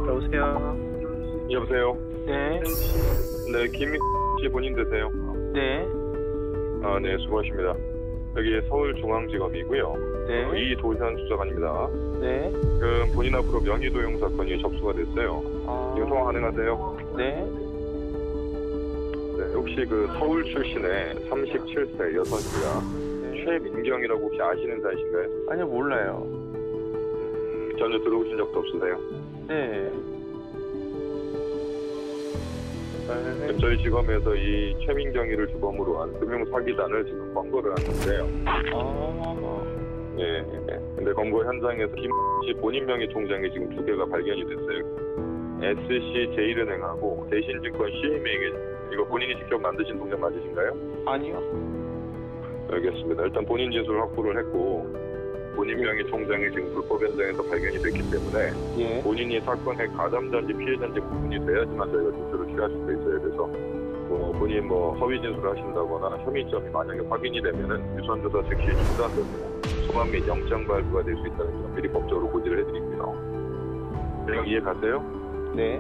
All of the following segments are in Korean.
여보세요? 여보세요? 네. 네, 김민수 씨 본인 되세요? 네. 아, 네, 수고하십니다. 여기 서울중앙지검이고요. 네. 이도현 수사관입니다. 네. 지금 본인 앞으로 명의도용 사건이 접수가 됐어요. 지금 통화 가능하세요? 네. 네, 혹시 그 서울 출신의 37세 여성입니다. 네. 최민경이라고 혹시 아시는 사이신가요? 아니요, 몰라요. 전혀 들어오신 적도 없으세요? 네. 지금 저희 지검에서 이 최민경이를 주범으로 한 금융사기단을 지금 검거를 하는데요. 예. 근데 검거 현장에서 김 씨 본인 명의 통장이 지금 2개가 발견이 됐어요. SC 제일은행하고 대신증권 CM에게 이거 본인이 직접 만드신 통장 맞으신가요? 아니요. 알겠습니다. 일단 본인 진술 확보를 했고 본인 명의 통장이 지금 불법 현장에서 발견이 됐기 때문에 예. 본인이 사건의 가담자인지 피해자인지 구분이 돼야지만 저희가 진술을 취할 수가 있어요. 그래서 본인 허위 진술을 하신다거나 혐의점이 만약에 확인이 되면은 유선조사 즉시 중단되고 소환 및 영장 발부가 될 수 있다는 점 미리 법적으로 고지를 해드립니다. 내용 이해 가세요? 네.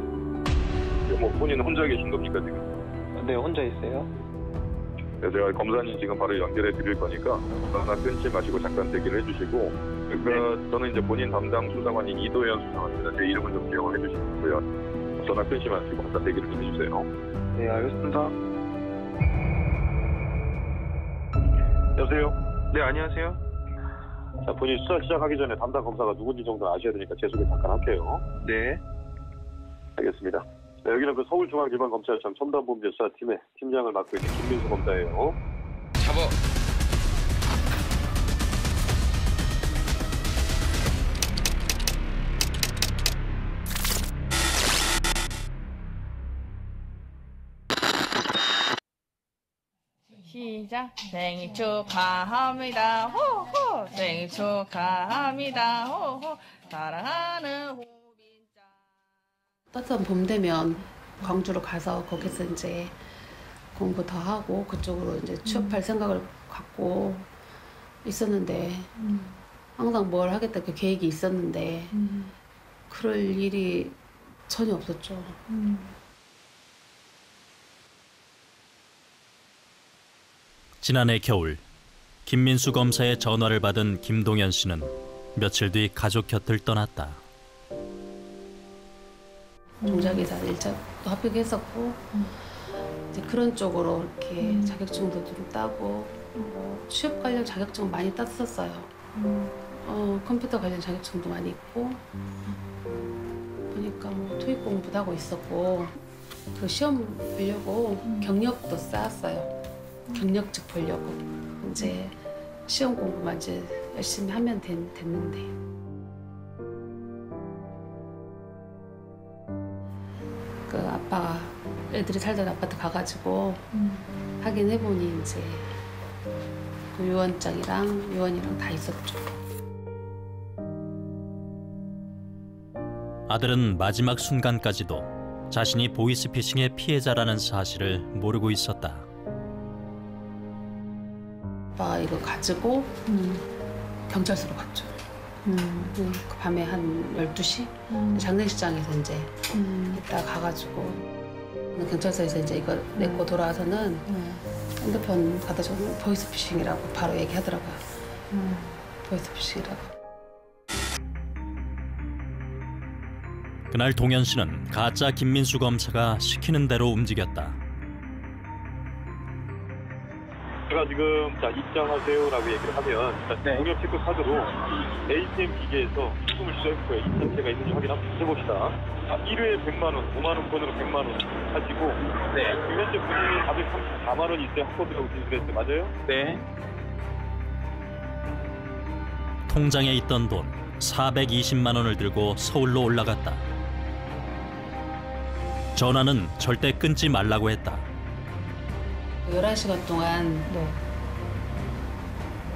본인은 혼자 계신 겁니까 지금? 네, 혼자 있어요. 네, 제가 검사님 지금 바로 연결해 드릴 거니까 전화 끊지 마시고 잠깐 대기를 해주시고 저는 이제 본인 담당 수사관인 이도현 수사관입니다. 제 이름을 좀 기억을 해주시고요. 전화 끊지 마시고 잠깐 대기를 좀 해주세요. 네, 알겠습니다. 여보세요? 네, 안녕하세요. 자, 본인 수사 시작하기 전에 담당 검사가 누군지 정도 아셔야 되니까 제 소개 잠깐 할게요. 네. 알겠습니다. 네, 여기는 그 서울중앙지방검찰청 첨단범죄수사팀의 팀장을 맡고 있는 김민수 검사예요. 잡어. 시작. 생일 축하합니다. 호호. 생일 축하합니다. 호호. 사랑하는 호빈짱. 따뜻한 봄 되면 광주로 가서 거기서 이제 공부 더 하고 그쪽으로 이제 취업할 생각을 갖고 있었는데 항상 뭘 하겠다 그 계획이 있었는데 그럴 일이 전혀 없었죠. 지난해 겨울 김민수 검사의 전화를 받은 김동현 씨는 며칠 뒤 가족 곁을 떠났다. 종자기사 1차도 합격했었고 이제 그런 쪽으로 이렇게 자격증도 좀 따고 뭐 취업 관련 자격증 많이 땄었어요. 컴퓨터 관련 자격증도 많이 있고 보니까 뭐 토익 공부도 하고 있었고 그 시험 보려고 경력도 쌓았어요. 경력직 보려고 이제 시험 공부만 이제 열심히 하면 됐는데 그 아빠가 애들이 살던 아파트 가가지고 확인해보니 이제 그 유언장이랑 유언이랑 다 있었죠. 아들은 마지막 순간까지도 자신이 보이스피싱의 피해자라는 사실을 모르고 있었다. 아빠 이거 가지고 경찰서로 갔죠. 그 밤에 한 12시 장례식장에서 이제 이따 가가지고 경찰서에서 이제 이거 내고 돌아와서는 핸드폰 갖다 주면 보이스피싱이라고 바로 얘기하더라고요. 보이스피싱이라고. 그날 동현 씨는 가짜 김민수 검사가 시키는 대로 움직였다. 제가 지금 입장하세요라고 얘기를 하면 공역 체크 카드로 ATM 기계에서 입금을 시작할 거예요. 입장세가 있는지 확인 한번 해봅시다. 1회에 100만 원, 5만 원권으로 100만 원 하시고 현재 본인이 434만 원이 있어요. 합법이라고 진술했어요. 맞아요? 네. 통장에 있던 돈 420만 원을 들고 서울로 올라갔다. 전화는 절대 끊지 말라고 했다. 11시간 동안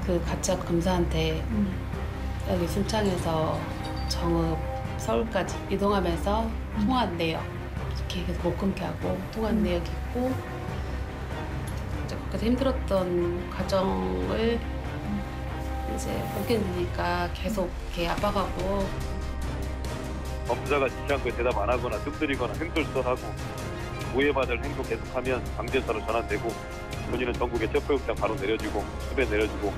그 가짜 검사한테 여기 순창에서 정읍 서울까지 이동하면서 통화 내역 이렇게 계속 못 끊게 하고 통화 내역 있고 이제 그렇게 힘들었던 과정을 이제 못 견디니까 계속 이렇게 압박하고 검사가 지시한 거에 대답 안 하거나 뜸들이거나 횡설수설하고 오해받을 행동 계속하면 강제사로 전환되고 본인은 전국에 체포영장 바로 내려주고 수배 내려주고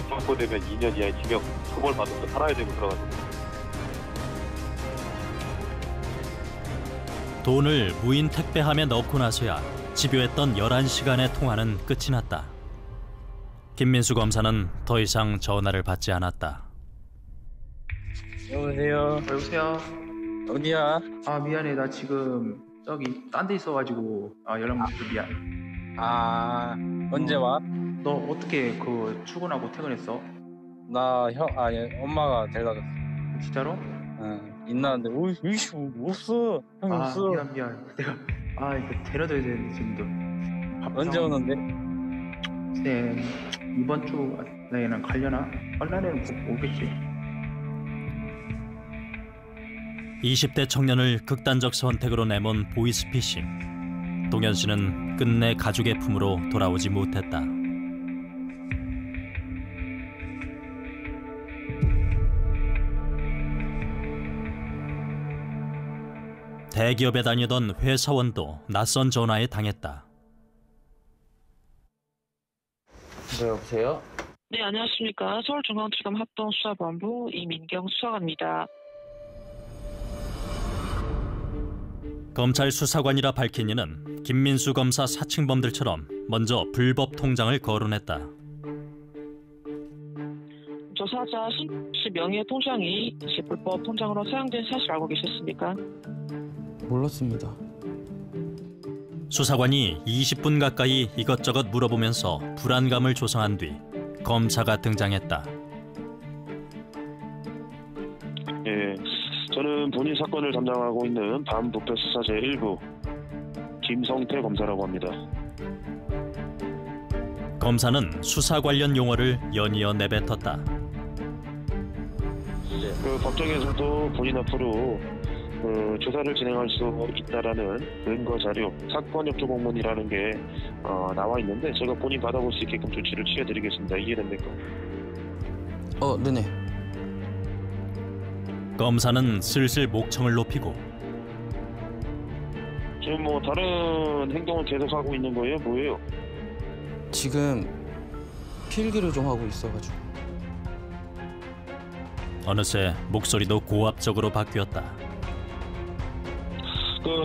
선고되면 2년 이하의 징역 처벌받으면서 살아야 되고 들어가지고 돈을 무인 택배함에 넣고 나서야 집요했던 11시간의 통화는 끝이 났다. 김민수 검사는 더 이상 전화를 받지 않았다. 여보세요. 여보세요? 어디야? 아, 미안해. 나 지금 저기 딴 데 있어가지고 연락 못 해서 미안. 아, 언제 와? 너 어떻게 출근하고 퇴근했어? 엄마가 데려다 줬어. 진짜로? 응, 있나는데, 이씨, 없어. 형이 아, 없어. 미안. 내가 이거 데려다야 되는데 지금도. 언제 오는데? 네, 이번 주 내에는 가려나? 빨라내는 오겠지. 20대 청년을 극단적 선택으로 내몬 보이스피싱. 동현 씨는 끝내 가족의 품으로 돌아오지 못했다. 대기업에 다니던 회사원도 낯선 전화에 당했다. 네, 여보세요? 네, 안녕하십니까. 서울중앙지검 합동수사본부 이민경 수사관입니다. 검찰 수사관이라 밝힌 이는 김민수 검사 사칭범들처럼 먼저 불법 통장을 거론했다. 조사자 신씨 명의 통장이 이제 불법 통장으로 사용된 사실 알고 계셨습니까? 몰랐습니다. 수사관이 20분 가까이 이것저것 물어보면서 불안감을 조성한 뒤 검사가 등장했다. 예, 저는 본인 사건을 담당하고 있는 반부패수사제 1부 김성태 검사라고 합니다. 검사는 수사 관련 용어를 연이어 내뱉었다. 법정에서도 본인 앞으로 조사를 진행할 수 있다라는 근거 자료, 사건 협조 공문이라는 게 나와 있는데 제가 본인 받아볼 수 있게끔 조치를 취해드리겠습니다. 이해됩니까? 네네. 검사는 슬슬 목청을 높이고 지금 뭐 다른 행동을 계속하고 있는 거예요? 뭐예요? 지금 필기를 좀 하고 있어가지고. 어느새 목소리도 고압적으로 바뀌었다.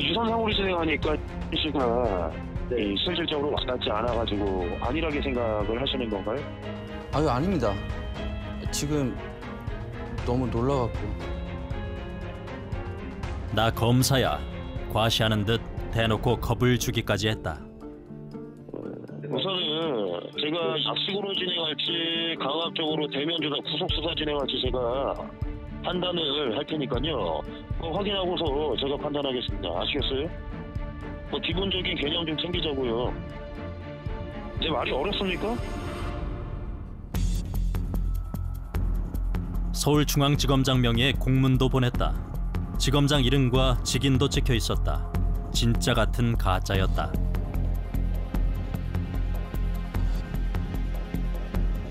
유선상으로 진행하니까 씨가 실질적으로 와닿지 않아가지고 안일하게 생각을 하시는 건가요? 아유, 아닙니다. 지금 너무 놀라갖고. 나 검사야. 과시하는 듯 대놓고 겁을 주기까지 했다. 우선은 제가 약식으로 진행할지 강압적으로 대면 조사, 구속 수사 진행할지 제가 판단을 할 테니까요. 확인하고서 제가 판단하겠습니다. 아시겠어요? 기본적인 개념 좀 챙기자고요. 제 말이 어렵습니까? 서울중앙지검장 명의의 공문도 보냈다. 지검장 이름과 직인도 찍혀 있었다. 진짜 같은 가짜였다.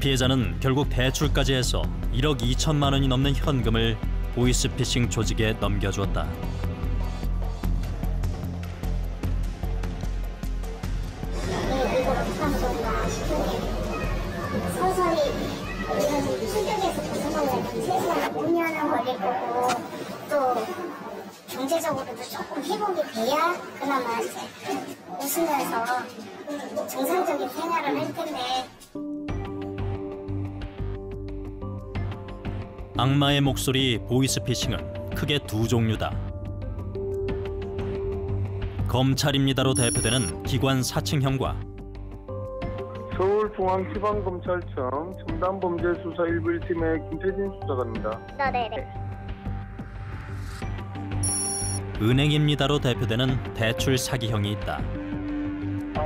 피해자는 결국 대출까지 해서 1억 2천만 원이 넘는 현금을 보이스피싱 조직에 넘겨주었다. 서서히 이런 충격에서 벗어나려면 최소한 5년은 걸릴 거고 또 경제적으로도 조금 회복이 돼야 그나마 이제 웃으면서 정상적인 생활을 할 텐데. 악마의 목소리 보이스피싱은 크게 두 종류다. 검찰입니다로 대표되는 기관 사칭형과 서울중앙지방검찰청 첨단범죄수사 1부 1팀의 김태진 수사관입니다. 네네. 은행입니다로 대표되는 대출 사기형이 있다.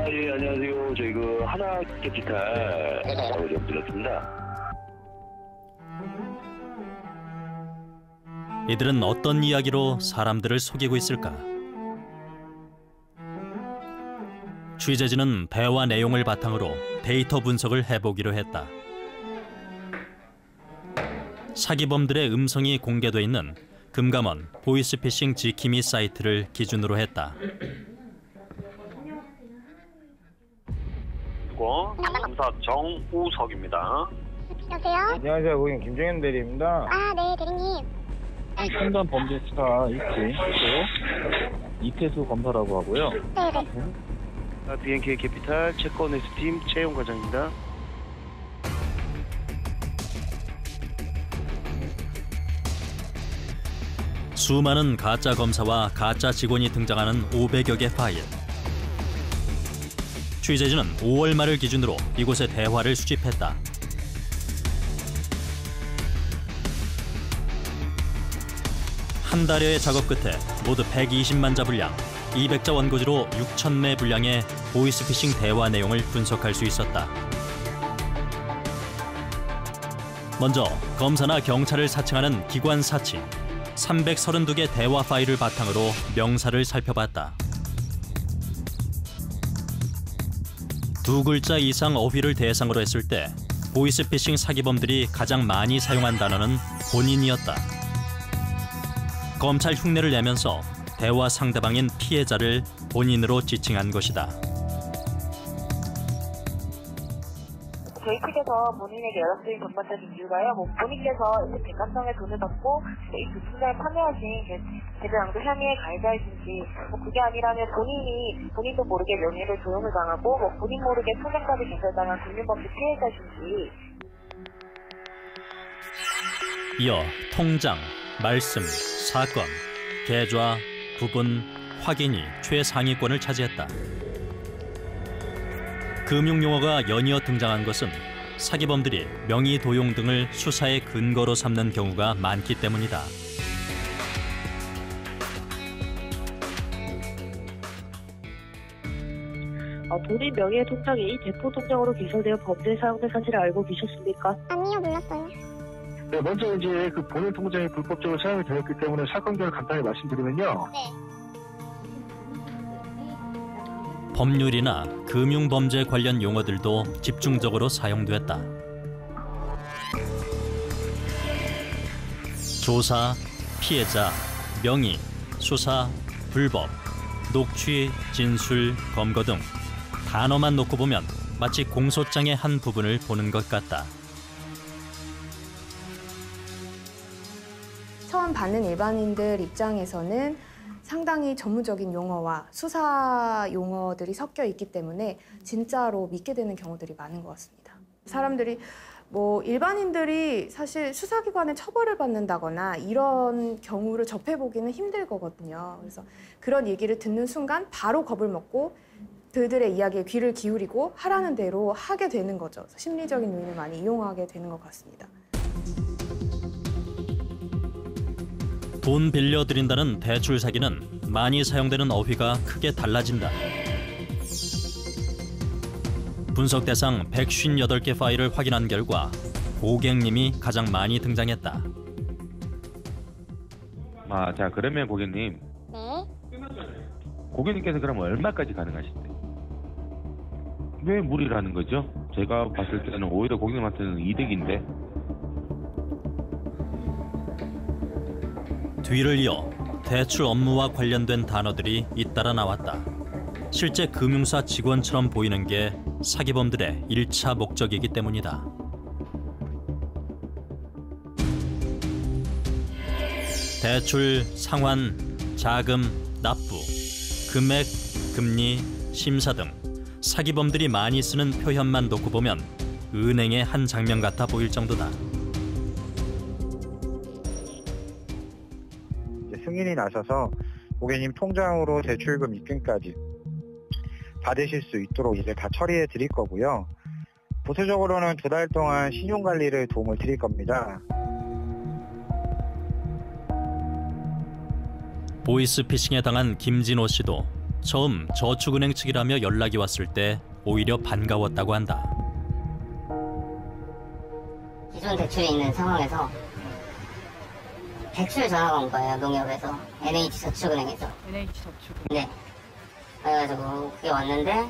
예, 안녕하세요. 저희 하나캐피탈 좀 들었습니다. 이들은 어떤 이야기로 사람들을 속이고 있을까? 취재진은 대화 내용을 바탕으로 데이터 분석을 해보기로 했다. 사기범들의 음성이 공개돼 있는 금감원 보이스피싱 지킴이 사이트를 기준으로 했다. 검사 정우석입니다. 여보세요? 안녕하세요, 고객님 김정현 대리입니다. 아, 네, 대리님. 첨단 범죄 수사 1팀 이태수 검사라고 하고요. 네네. BNK 캐피탈 채권 S팀 최용 과장입니다. 수많은 가짜 검사와 가짜 직원이 등장하는 500여 개 파일. 취재진은 5월 말을 기준으로 이곳의 대화를 수집했다. 한 달여의 작업 끝에 모두 120만 자 분량, 200자 원고지로 6,000매 분량의 보이스피싱 대화 내용을 분석할 수 있었다. 먼저 검사나 경찰을 사칭하는 기관 사칭, 332개 대화 파일을 바탕으로 명사를 살펴봤다. 2글자 이상 어휘를 대상으로 했을 때 보이스피싱 사기범들이 가장 많이 사용한 단어는 본인이었다. 검찰 흉내를 내면서 대화 상대방인 피해자를 본인으로 지칭한 것이다. 저희 측에서 본인에게 연락드린 전반적인 이유가요. 본인께서 이제 백화점에 돈을 받고 이 부품을 판매하신 대표양도 향해 가해자이신지, 그게 아니라면 본인도 모르게 명예를 조용을 당하고 본인 모르게 소송까지 전달당한 금융범죄 피해자신지. 이어 통장, 말씀, 사건, 계좌, 부분, 확인이 최상위권을 차지했다. 금융용어가 연이어 등장한 것은 사기범들이 명의 도용 등을 수사의 근거로 삼는 경우가 많기 때문이다. 본인 명의의 통장이 이 대포 통장으로 개설되어 범죄에 사용된 사실을 알고 계셨습니까? 아니요, 몰랐어요. 네, 먼저 이제 그 본인 통장이 불법적으로 사용이 되었기 때문에 사건 결을 간단히 말씀드리면요. 네. 법률이나 금융범죄 관련 용어들도 집중적으로 사용됐다. 조사, 피해자, 명의, 수사, 불법, 녹취, 진술, 검거 등 단어만 놓고 보면 마치 공소장의 한 부분을 보는 것 같다. 처음 받는 일반인들 입장에서는 상당히 전문적인 용어와 수사 용어들이 섞여 있기 때문에 진짜로 믿게 되는 경우들이 많은 것 같습니다. 사람들이 일반인들이 사실 수사기관에 처벌을 받는다거나 이런 경우를 접해보기는 힘들 거거든요. 그래서 그런 얘기를 듣는 순간 바로 겁을 먹고 그들의 이야기에 귀를 기울이고 하라는 대로 하게 되는 거죠. 심리적인 요인을 많이 이용하게 되는 것 같습니다. 돈 빌려드린다는 대출 사기는 많이 사용되는 어휘가 크게 달라진다. 분석 대상 158개 파일을 확인한 결과 고객님이 가장 많이 등장했다. 자 그러면 고객님. 네? 고객님께서 그럼 얼마까지 가능하신데? 왜 무리를 하는 거죠? 제가 봤을 때는 오히려 고객님한테는 이득인데. 뒤를 이어 대출 업무와 관련된 단어들이 잇따라 나왔다. 실제 금융사 직원처럼 보이는 게 사기범들의 1차 목적이기 때문이다. 대출, 상환, 자금, 납부, 금액, 금리, 심사 등 사기범들이 많이 쓰는 표현만 놓고 보면 은행의 한 장면 같아 보일 정도다. 승인이 나셔서 고객님 통장으로 대출금 입금까지 받으실 수 있도록 이제 다 처리해 드릴 거고요. 보수적으로는 2달 동안 신용관리를 도움을 드릴 겁니다. 보이스피싱에 당한 김진호 씨도 처음 저축은행 측이라며 연락이 왔을 때 오히려 반가웠다고 한다. 기존 대출이 있는 상황에서 대출 전화가 온 거예요. 농협에서. NH저축은행에서. NH저축. 네. 그래가지고 그게 왔는데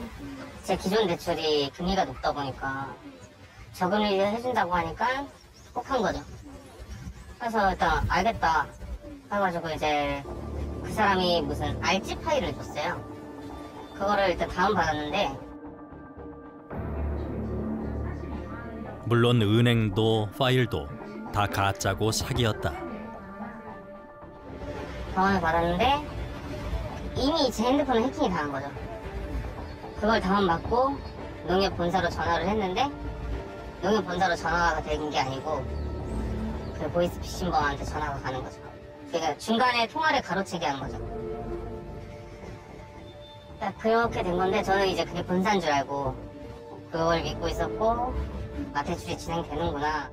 제 기존 대출이 금리가 높다 보니까 저금리 해준다고 하니까 꼭 한 거죠. 그래서 일단 알겠다 해가지고 이제 그 사람이 무슨 알지 파일을 줬어요. 그거를 일단 다운받았는데 물론 은행도 파일도 다 가짜고 사기였다. 다운을 받았는데 이미 제 핸드폰에 해킹이 당한 거죠. 그걸 다운받고 농협 본사로 전화를 했는데 농협 본사로 전화가 된 게 아니고 그 보이스피싱범한테 전화가 가는 거죠. 그러니까 중간에 통화를 가로채게 한 거죠. 그러니까 그렇게 된 건데 저는 이제 그게 본사인 줄 알고 그걸 믿고 있었고 아 대출이 진행되는구나.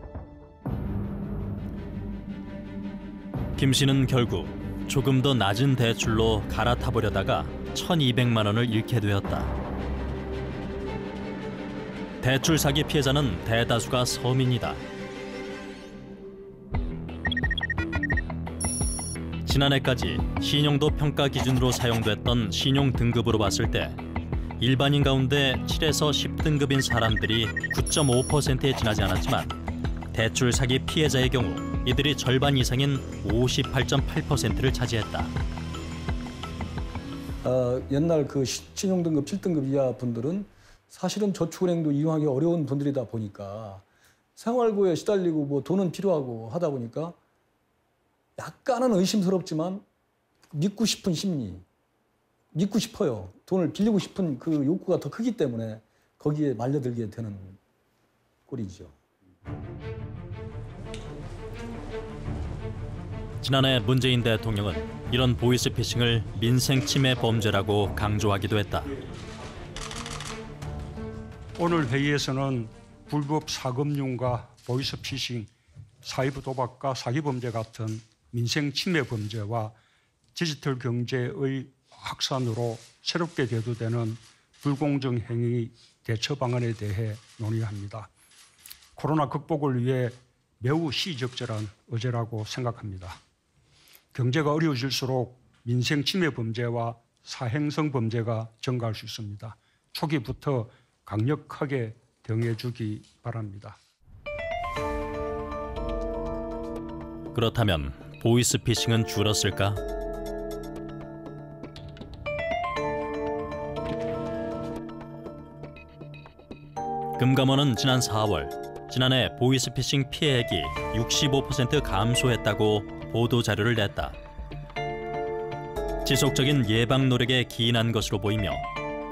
김 씨는 결국 조금 더 낮은 대출로 갈아타보려다가 1,200만 원을 잃게 되었다. 대출 사기 피해자는 대다수가 서민이다. 지난해까지 신용도 평가 기준으로 사용됐던 신용 등급으로 봤을 때 일반인 가운데 7에서 10등급인 사람들이 9.5%에 지나지 않았지만 대출 사기 피해자의 경우 이들이 절반 이상인 58.8%를 차지했다. 옛날 그 신용등급 7등급 이하 분들은 사실은 저축은행도 이용하기 어려운 분들이다 보니까 생활고에 시달리고 뭐 돈은 필요하고 하다 보니까 약간은 의심스럽지만 믿고 싶은 심리, 믿고 싶어요. 돈을 빌리고 싶은 그 욕구가 더 크기 때문에 거기에 말려들게 되는 꼴이죠. 지난해 문재인 대통령은 이런 보이스피싱을 민생침해 범죄라고 강조하기도 했다. 오늘 회의에서는 불법 사금융과 보이스피싱, 사이버 도박과 사기범죄 같은 민생침해 범죄와 디지털 경제의 확산으로 새롭게 대두되는 불공정 행위 대처 방안에 대해 논의합니다. 코로나 극복을 위해 매우 시적절한 어제라고 생각합니다. 경제가 어려워질수록 민생 침해 범죄와 사행성 범죄가 증가할 수 있습니다. 초기부터 강력하게 대응해주기 바랍니다. 그렇다면 보이스피싱은 줄었을까? 금감원은 지난 4월 지난해 보이스피싱 피해액이 65% 감소했다고 보도자료를 냈다. 지속적인 예방 노력에 기인한 것으로 보이며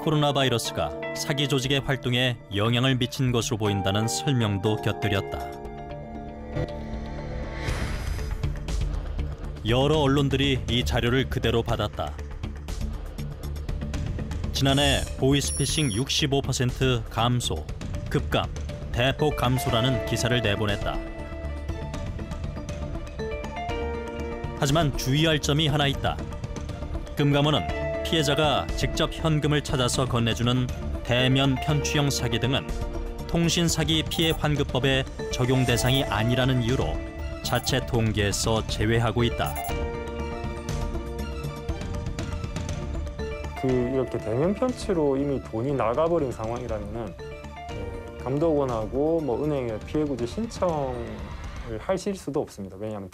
코로나 바이러스가 사기 조직의 활동에 영향을 미친 것으로 보인다는 설명도 곁들였다. 여러 언론들이 이 자료를 그대로 받았다. 지난해 보이스피싱 65% 감소, 급감, 대폭 감소라는 기사를 내보냈다. 하지만 주의할 점이 하나 있다. 금감원은 피해자가 직접 현금을 찾아서 건네주는 대면 편취형 사기 등은 통신사기 피해 환급법의 적용 대상이 아니라는 이유로 자체 통계에서 제외하고 있다. 이렇게 대면 편취로 이미 돈이 나가버린 상황이라면은 감독원하고 은행에 피해구제 신청을 하실 수도 없습니다. 왜냐하면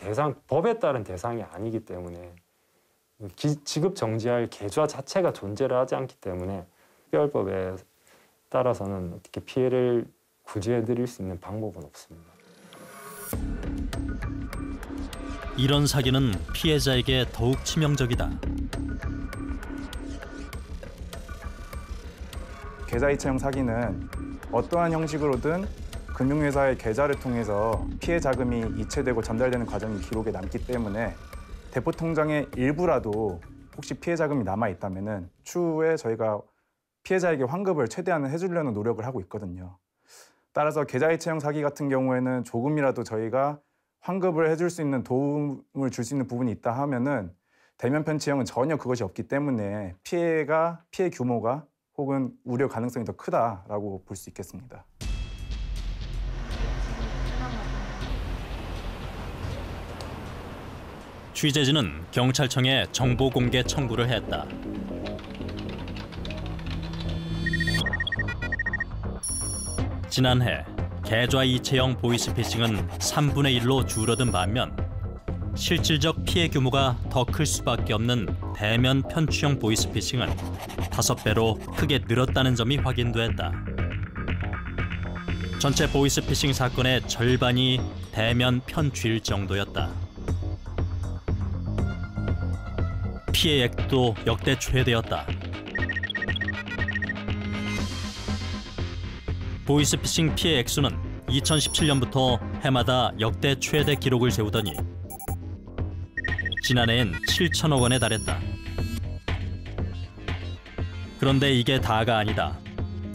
법에 따른 대상이 아니기 때문에 지급 정지할 계좌 자체가 존재를 하지 않기 때문에 특별법에 따라서는 어떻게 피해를 구제해드릴 수 있는 방법은 없습니다. 이런 사기는 피해자에게 더욱 치명적이다. 계좌이체형 사기는 어떠한 형식으로든 금융회사의 계좌를 통해서 피해 자금이 이체되고 전달되는 과정이 기록에 남기 때문에 대포 통장의 일부라도 혹시 피해 자금이 남아있다면 추후에 저희가 피해자에게 환급을 최대한 해주려는 노력을 하고 있거든요. 따라서 계좌이체형 사기 같은 경우에는 조금이라도 저희가 환급을 해줄 수 있는 도움을 줄 수 있는 부분이 있다 하면은 대면 편취형은 전혀 그것이 없기 때문에 피해 규모가 혹은 우려 가능성이 더 크다라고 볼 수 있겠습니다. 취재진은 경찰청에 정보 공개 청구를 했다. 지난해 계좌 이체형 보이스피싱은 3분의 1로 줄어든 반면 실질적 피해 규모가 더 클 수밖에 없는 대면 편취형 보이스피싱은 5배로 크게 늘었다는 점이 확인됐다. 전체 보이스피싱 사건의 절반이 대면 편취일 정도였다. 피해액도 역대 최대였다. 보이스피싱 피해 액수는 2017년부터 해마다 역대 최대 기록을 세우더니 지난해엔 7천억 원에 달했다. 그런데 이게 다가 아니다.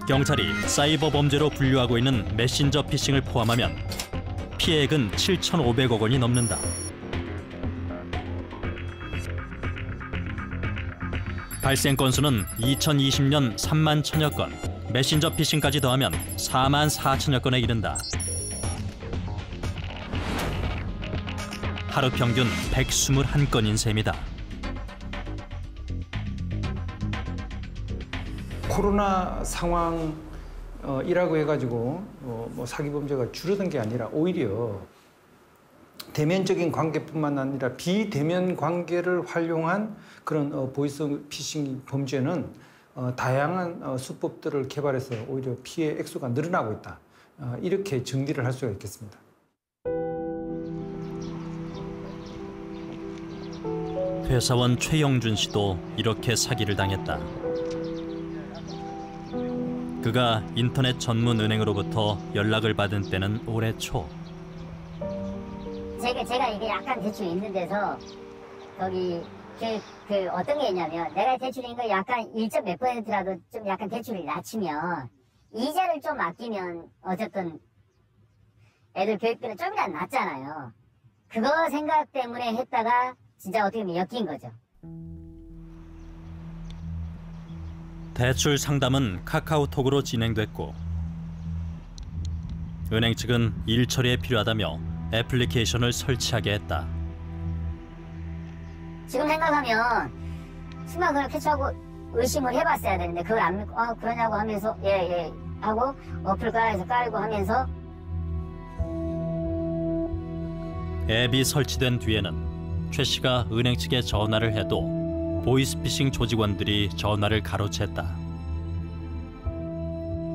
경찰이 사이버 범죄로 분류하고 있는 메신저 피싱을 포함하면 피해액은 7,500억 원이 넘는다. 발생 건수는 2020년 3만 1천여 건, 메신저 피싱까지 더하면 4만 4천여 건에 이른다. 하루 평균 121건인 셈이다. 코로나 상황이라고 해가지고 뭐 사기 범죄가 줄어든 게 아니라 오히려 대면적인 관계뿐만 아니라 비대면 관계를 활용한 그런 보이스 피싱 범죄는 다양한 수법들을 개발해서 오히려 피해 액수가 늘어나고 있다. 이렇게 정리를 할 수가 있겠습니다. 회사원 최영준 씨도 이렇게 사기를 당했다. 그가 인터넷 전문 은행으로부터 연락을 받은 때는 올해 초. 제가 이게 약간 대출이 있는 데서 거기 그 어떤 게 있냐면 내가 대출인 거 약간 1점 몇 %라도 좀 약간 대출을 낮추면 이자를 좀 아끼면 어쨌든 애들 교육비는 좀이라도 낮잖아요. 그거 생각 때문에 했다가 진짜 어떻게 보면 엮인 거죠. 대출 상담은 카카오톡으로 진행됐고 은행 측은 일 처리에 필요하다며 애플리케이션을 설치하게 했다. 지금 생각하면 스마트폰을 캐치하고 의심을 해봤어야 되는데 그걸 안 믿고 그러냐고 하면서 예 하고 어플 깔아서 깔고 하면서 앱이 설치된 뒤에는 최 씨가 은행 측에 전화를 해도 보이스피싱 조직원들이 전화를 가로챘다.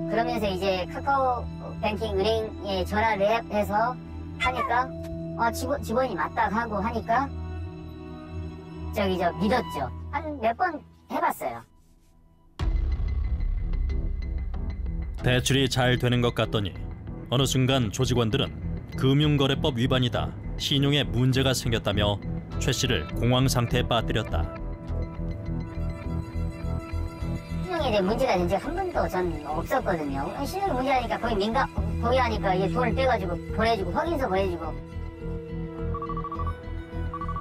그러면서 이제 카카오 뱅킹 은행에 전화를 해서 하니까 직원이 맞다 하고 하니까 저 믿었죠. 한 몇 번 해봤어요. 대출이 잘 되는 것 같더니 어느 순간 조직원들은 금융거래법 위반이다, 신용에 문제가 생겼다며 최 씨를 공황 상태에 빠뜨렸다. 신용에 대해 문제가 된 적 한 번도 전 없었거든요. 신용이 문제라니까 거기 하니까 이게 돈을 떼가지고 보내주고 확인서 보내주고.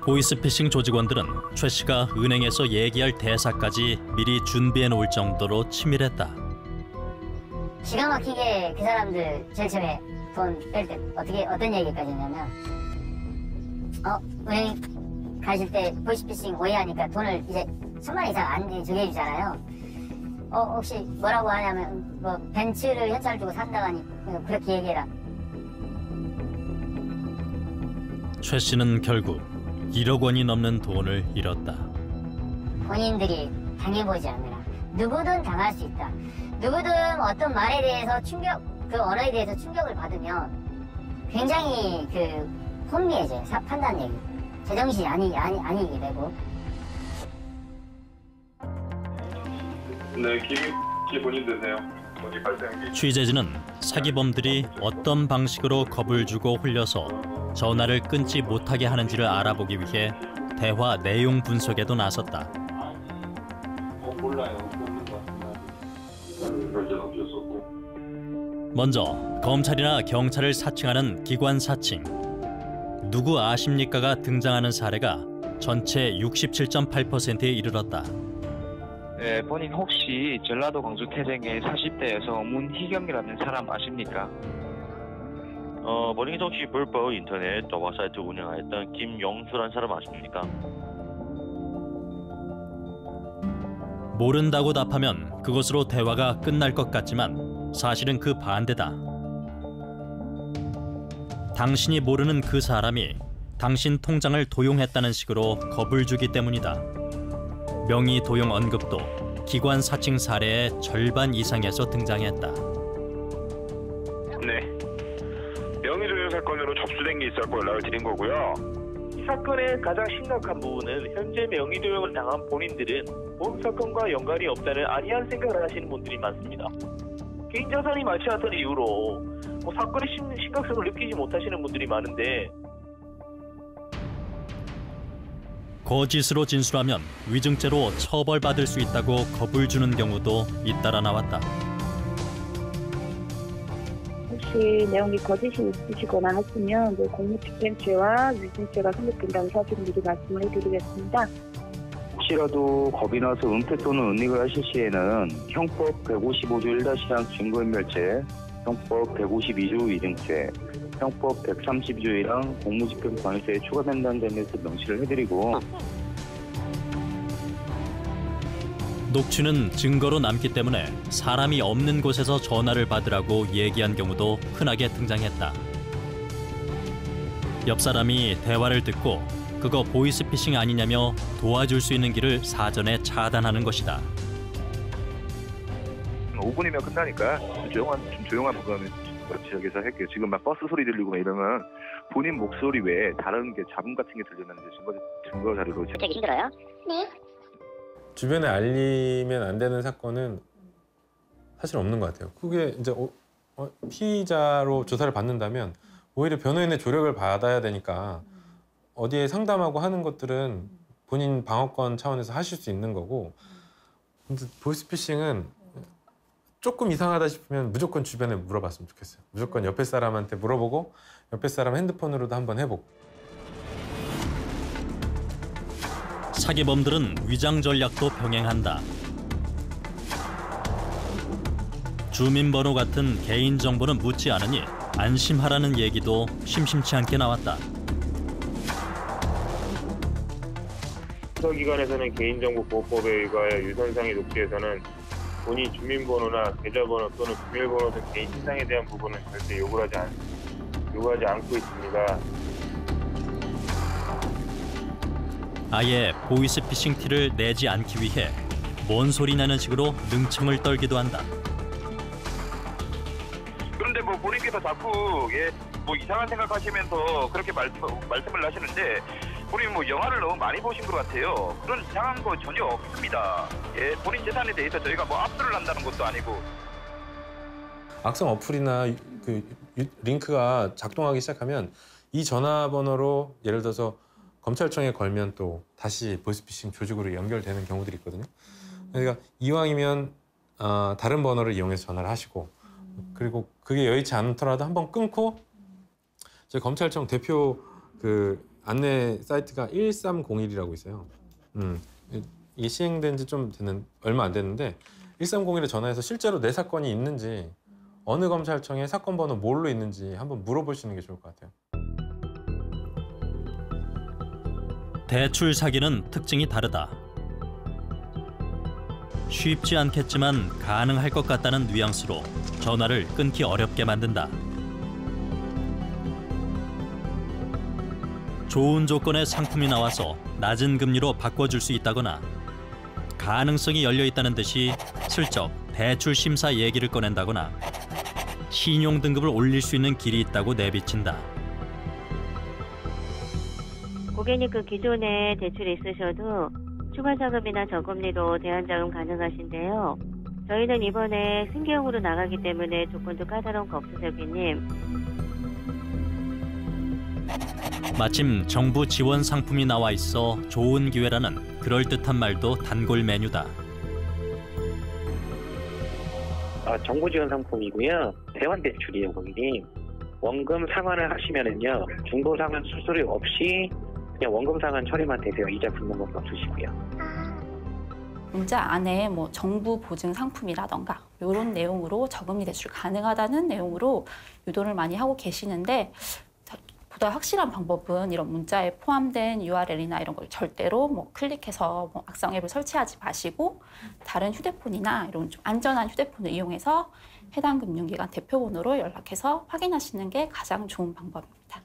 보이스피싱 조직원들은 최 씨가 은행에서 얘기할 대사까지 미리 준비해 놓을 정도로 치밀했다. 기가 막히게 그 사람들 제일 처음에 돈 뺄 때 어떤 얘기까지 했냐면 은행 가실 때 보이스피싱 오해하니까 돈을 이제 1000만 원 이상 안 정해주잖아요. 혹시 뭐라고 하냐면 뭐 벤츠를 현찰 주고 산다고 하니 그렇게 얘기해라. 최 씨는 결국 1억 원이 넘는 돈을 잃었다. 본인들이 당해보지 않으라. 누구든 당할 수 있다. 누구든 어떤 말에 대해서 그 언어에 대해서 충격을 받으면 굉장히 혼미해져요. 판단력이. 제정신이 아니게 되고. 네, 김씨 본인 되세요. 어디 발생기. 취재진은 사기범들이 어떤 방식으로 겁을 주고 홀려서 전화를 끊지 못하게 하는지를 알아보기 위해 대화 내용 분석에도 나섰다. 몰라요. 모르는 것 같습니다. 별전 없었고. 먼저 검찰이나 경찰을 사칭하는 기관 사칭. 누구 아십니까가 등장하는 사례가 전체 67.8%에 이르렀다. 네, 본인 혹시 전라도 광주 태생의 40대에서 문희경이라는 사람 아십니까? 버닝성씨 불법 인터넷 도박 사이트 운영하였던 김영수란 사람 아십니까? 모른다고 답하면 그것으로 대화가 끝날 것 같지만 사실은 그 반대다. 당신이 모르는 그 사람이 당신 통장을 도용했다는 식으로 겁을 주기 때문이다. 명의 도용 언급도 기관 사칭 사례의 절반 이상에서 등장했다. 네. 명의도용 사건으로 접수된 게 있었고 연락을 드린 거고요. 이 사건의 가장 심각한 부분은 현재 명의도용을 당한 본인들은 본 사건과 연관이 없다는 아니한 생각을 하시는 분들이 많습니다. 개인자산이 많지 않다는 이유로 사건의 심각성을 느끼지 못하시는 분들이 많은데 거짓으로 진술하면 위증죄로 처벌받을 수 있다고 겁을 주는 경우도 잇따라 나왔다. 혹시 내용이 거짓이 있으시거나 하시면 공무집행죄와 위증죄가 성립된다는 사실을 미리 말씀을 해드리겠습니다. 혹시라도 겁이 나서 은폐 또는 은닉을 하실 시에는 형법 155조 1-1 증거인멸죄, 형법 152조 위증죄, 형법 132조이랑 공무집행방해죄에 추가된다는 점에서 명시를 해드리고 녹취는 증거로 남기 때문에 사람이 없는 곳에서 전화를 받으라고 얘기한 경우도 흔하게 등장했다. 옆 사람이 대화를 듣고 그거 보이스피싱 아니냐며 도와줄 수 있는 길을 사전에 차단하는 것이다. 5분이면 끝나니까 조용한 부분 지역에서 할게요. 지금 막 버스 소리 들리고 이러면 본인 목소리 외에 다른 게 잡음 같은 게 들렸는데 증거 자료로 되게 힘들어요? 네. 주변에 알리면 안 되는 사건은 사실 없는 것 같아요. 그게 이제 피의자로 조사를 받는다면 오히려 변호인의 조력을 받아야 되니까 어디에 상담하고 하는 것들은 본인 방어권 차원에서 하실 수 있는 거고, 근데 보이스피싱은 조금 이상하다 싶으면 무조건 주변에 물어봤으면 좋겠어요. 무조건 옆에 사람한테 물어보고 옆에 사람 핸드폰으로도 한번 해보고. 사기범들은 위장 전략도 병행한다. 주민번호 같은 개인정보는 묻지 않으니 안심하라는 얘기도 심심치 않게 나왔다. 수사기관에서는 개인정보보호법에 의거하여 유선상의 녹취에서는 본인 주민번호나 계좌번호 또는 비밀번호 등 개인 신상에 대한 부분은 절대 요구하지 않고 있습니다. 아예 보이스피싱 티를 내지 않기 위해 뭔 소리 나는 식으로 능청을 떨기도 한다. 그런데 본인께서 자꾸 이상한 생각하시면서 그렇게 말씀을 하시는데 본인 영화를 너무 많이 보신 것 같아요. 그런 이상한 거 전혀 없습니다. 본인 재산에 대해서 저희가 압수를 한다는 것도 아니고. 악성 어플이나 링크가 작동하기 시작하면 이 전화번호로 예를 들어서 검찰청에 걸면 또 다시 보이스피싱 조직으로 연결되는 경우들이 있거든요. 그러니까 이왕이면 다른 번호를 이용해서 전화를 하시고, 그리고 그게 여의치 않더라도 한번 끊고, 저희 검찰청 대표 안내 사이트가 1301이라고 있어요. 이게 시행된 지 좀 얼마 안 됐는데 1301에 전화해서 실제로 내 사건이 있는지, 어느 검찰청에 사건 번호 뭘로 있는지 한번 물어보시는 게 좋을 것 같아요. 대출 사기는 특징이 다르다. 쉽지 않겠지만 가능할 것 같다는 뉘앙스로 전화를 끊기 어렵게 만든다. 좋은 조건의 상품이 나와서 낮은 금리로 바꿔줄 수 있다거나 가능성이 열려 있다는 듯이 슬쩍 대출 심사 얘기를 꺼낸다거나 신용 등급을 올릴 수 있는 길이 있다고 내비친다. 고객님 기존에 대출이 있으셔도 추가 자금이나 저금리로 대환자금 가능하신데요. 저희는 이번에 승계형으로 나가기 때문에 조건도 까다로운 거 없으세요, 고객님. 마침 정부 지원 상품이 나와 있어 좋은 기회라는 그럴듯한 말도 단골 메뉴다. 정부 지원 상품이고요. 대환 대출이에요, 고객님. 원금 상환을 하시면은요, 중도 상환 수수료 없이 그냥 원금 상환 처리만 되세요. 이자 붙는 것도 없으시고요. 문자 안에 정부 보증 상품이라던가 이런 내용으로 저금리 대출 가능하다는 내용으로 유도를 많이 하고 계시는데 보다 확실한 방법은 이런 문자에 포함된 URL이나 이런 걸 절대로 뭐 클릭해서 뭐 악성 앱을 설치하지 마시고 다른 휴대폰이나 이런 좀 안전한 휴대폰을 이용해서 해당 금융기관 대표번호로 연락해서 확인하시는 게 가장 좋은 방법입니다.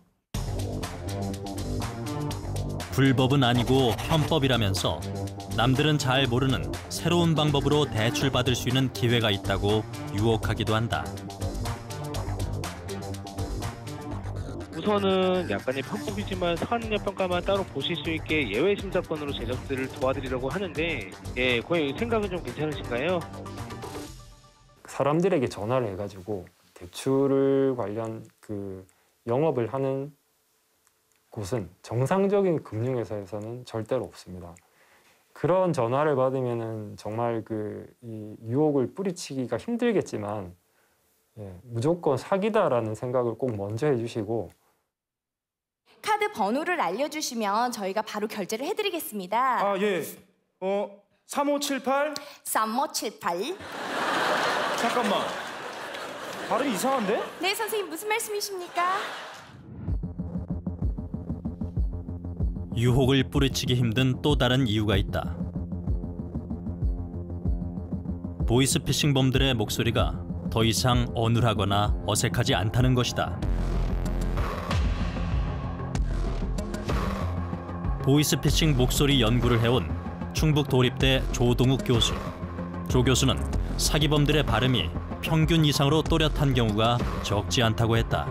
불법은 아니고 편법이라면서 남들은 잘 모르는 새로운 방법으로 대출받을 수 있는 기회가 있다고 유혹하기도 한다. 우선은 약간의 편법이지만 사안능력 평가만 따로 보실 수 있게 예외 심사권으로 제작들을 도와드리려고 하는데 고객님 생각은 좀 괜찮으신가요? 사람들에게 전화를 해가지고 대출을 관련 그 영업을 하는 곳은 정상적인 금융회사에서는 절대로 없습니다. 그런 전화를 받으면은 정말 이 유혹을 뿌리치기가 힘들겠지만 무조건 사기다라는 생각을 꼭 먼저 해주시고 카드 번호를 알려주시면 저희가 바로 결제를 해드리겠습니다. 아, 예. 3578? 3578. 잠깐만. 발음이 이상한데? 네, 선생님 무슨 말씀이십니까? 유혹을 뿌리치기 힘든 또 다른 이유가 있다. 보이스피싱범들의 목소리가 더 이상 어눌하거나 어색하지 않다는 것이다. 보이스피싱 목소리 연구를 해온 충북도립대 조동욱 교수. 조 교수는 사기범들의 발음이 평균 이상으로 또렷한 경우가 적지 않다고 했다.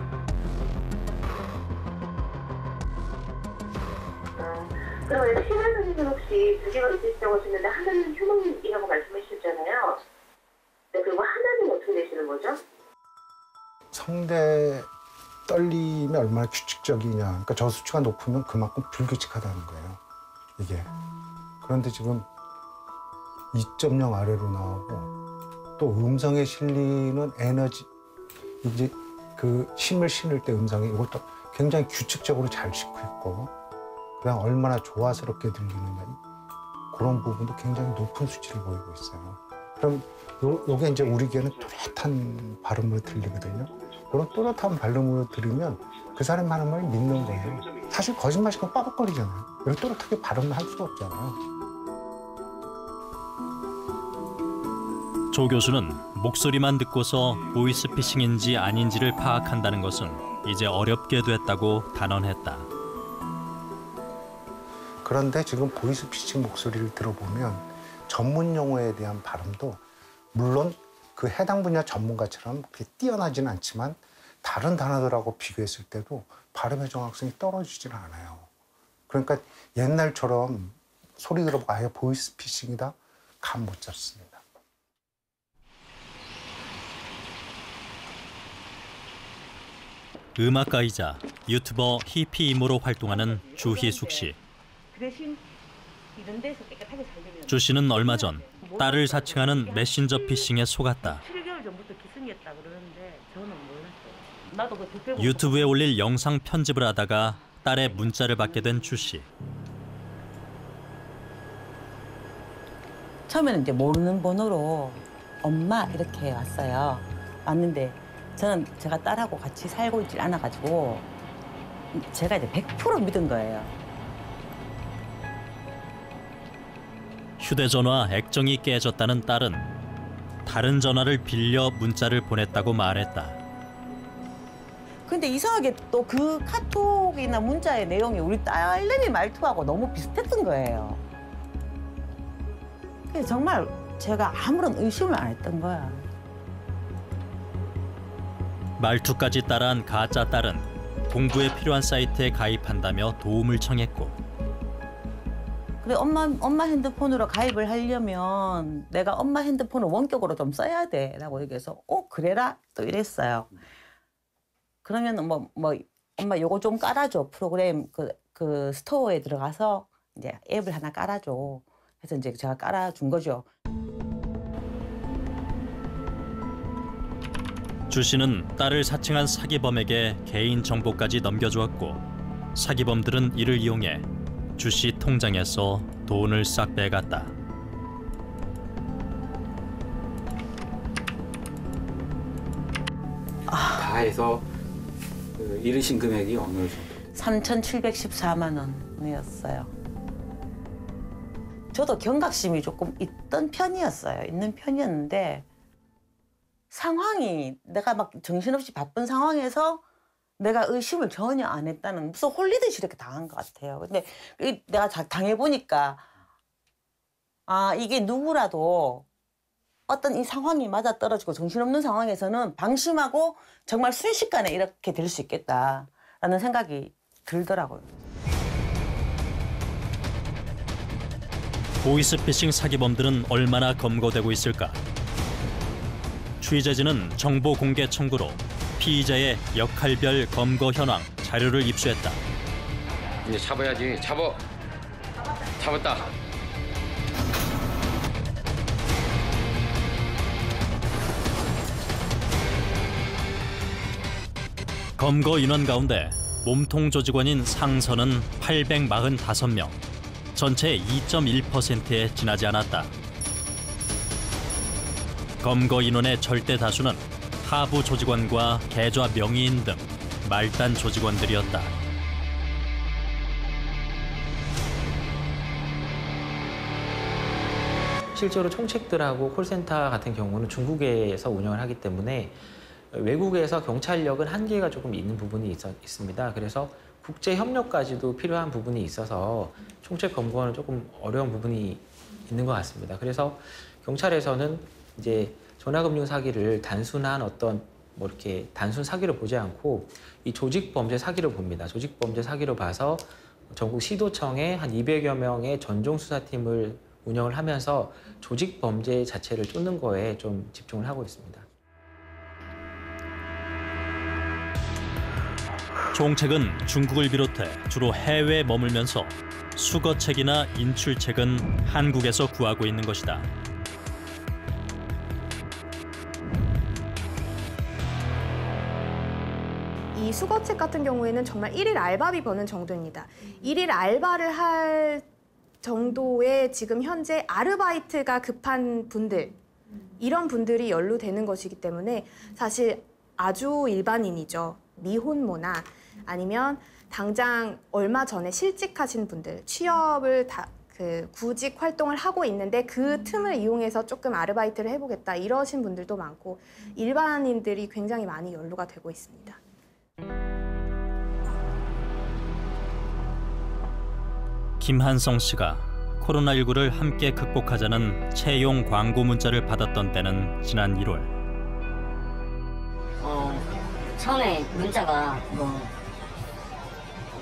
그러면 신한 선생님 혹시 두 개가 있으시다고 하셨는데 하나는 휴먼이라고 말씀해 주셨잖아요. 네, 그리고 하나는 어떻게 되시는 거죠? 성대 떨림이 얼마나 규칙적이냐. 그러니까 저 수치가 높으면 그만큼 불규칙하다는 거예요. 이게. 그런데 지금 2.0 아래로 나오고 또 음성에 실리는 에너지 이제 그 힘을 실을 때 음성이 이것도 굉장히 규칙적으로 잘 싣고 있고 그다음 얼마나 조화스럽게 들리느냐 그런 부분도 굉장히 높은 수치를 보이고 있어요. 그럼 요게 이제 우리 귀에는 또렷한 발음으로 들리거든요. 그런 또렷한 발음으로 들으면 그 사람이 하는 말을 믿는 거예요. 사실 거짓말식은 빠박거리잖아요. 이렇게 또렷하게 발음을 할 수가 없잖아요. 조 교수는 목소리만 듣고서 보이스피싱인지 아닌지를 파악한다는 것은 이제 어렵게 됐다고 단언했다. 그런데 지금 보이스피싱 목소리를 들어보면 전문 용어에 대한 발음도 물론 그 해당 분야 전문가처럼 그렇게 뛰어나지는 않지만 다른 단어들하고 비교했을 때도 발음의 정확성이 떨어지지는 않아요. 그러니까 옛날처럼 소리 들어보고 아예 보이스피싱이다 감 못 잡습니다. 음악가이자 유튜버 히피 이모로 활동하는 주희숙 씨. 그 대신 이런 데서 깨끗하게 잘 되면 주 씨는 얼마 전 딸을 사칭하는 메신저 피싱에 속았다. 7개월 전부터 기승이었다 그러는데 저는 몰랐어요. 나도 그 대표 유튜브에 올릴 영상 편집을 하다가 딸의 문자를 받게 된 주 씨. 처음에는 이제 모르는 번호로 엄마 이렇게 왔어요. 왔는데 저는 제가 딸하고 같이 살고 있질 않아가지고 제가 이제 100% 믿은 거예요. 휴대전화 액정이 깨졌다는 딸은 다른 전화를 빌려 문자를 보냈다고 말했다. 근데 이상하게 또 그 카톡이나 문자의 내용이 우리 딸내미 말투하고 너무 비슷했던 거예요. 그래서 정말 제가 아무런 의심을 안 했던 거야. 말투까지 따라한 가짜 딸은 공부에 필요한 사이트에 가입한다며 도움을 청했고 그래 엄마 핸드폰으로 가입을 하려면 내가 엄마 핸드폰을 원격으로 좀 써야 돼라고 얘기해서 그래라 또 이랬어요. 그러면 뭐 엄마 요거 좀 깔아줘 프로그램 그 스토어에 들어가서 이제 앱을 하나 깔아줘. 그래서 이제 제가 깔아준 거죠. 주 씨는 딸을 사칭한 사기범에게 개인 정보까지 넘겨주었고 사기범들은 이를 이용해 주 씨 통장에서 돈을 싹 빼갔다. 해서 그 잃으신 금액이 어느 정도? 3,714만 원이었어요. 저도 경각심이 조금 있는 편이었는데 상황이 내가 막 정신없이 바쁜 상황에서 내가 의심을 전혀 안 했다는 무슨 홀리듯이 이렇게 당한 것 같아요. 근데 내가 당해보니까 아 이게 누구라도 어떤 이 상황이 맞아떨어지고 정신없는 상황에서는 방심하고 정말 순식간에 이렇게 될 수 있겠다라는 생각이 들더라고요. 보이스피싱 사기범들은 얼마나 검거되고 있을까? 취재진은 정보 공개 청구로 피의자의 역할별 검거 현황 자료를 입수했다. 이제 잡아야지. 잡았다. 검거 인원 가운데 몸통 조직원인 상선은 845명, 전체의 2.1%에 지나지 않았다. 검거 인원의 절대 다수는 하부 조직원과 계좌 명의인 등 말단 조직원들이었다. 실제로 총책들하고 콜센터 같은 경우는 중국에서 운영을 하기 때문에 외국에서 경찰력은 한계가 조금 있는 부분이 있습니다. 그래서 국제 협력까지도 필요한 부분이 있어서 총책 검거는 조금 어려운 부분이 있는 것 같습니다. 그래서 경찰에서는 이제 전화금융 사기를 단순한 어떤 뭐 이렇게 단순 사기로 보지 않고 이 조직 범죄 사기로 봅니다. 조직 범죄 사기로 봐서 전국 시도청에 한 200여 명의 전종 수사팀을 운영을 하면서 조직 범죄 자체를 쫓는 거에 좀 집중을 하고 있습니다. 총책은 중국을 비롯해 주로 해외에 머물면서 수거책이나 인출책은 한국에서 구하고 있는 것이다. 이 수거책 같은 경우에는 정말 1일 알바비 버는 정도입니다. 1일 알바를 할 정도의 지금 현재 아르바이트가 급한 분들, 이런 분들이 연루되는 것이기 때문에 사실 아주 일반인이죠. 미혼모나 아니면 당장 얼마 전에 실직하신 분들, 취업을 구직 활동을 하고 있는데 그 틈을 이용해서 조금 아르바이트를 해보겠다 이러신 분들도 많고 일반인들이 굉장히 많이 연루가 되고 있습니다. 김한성 씨가 코로나19를 함께 극복하자는 채용 광고 문자를 받았던 때는 지난 1월. 처음에 문자가 뭐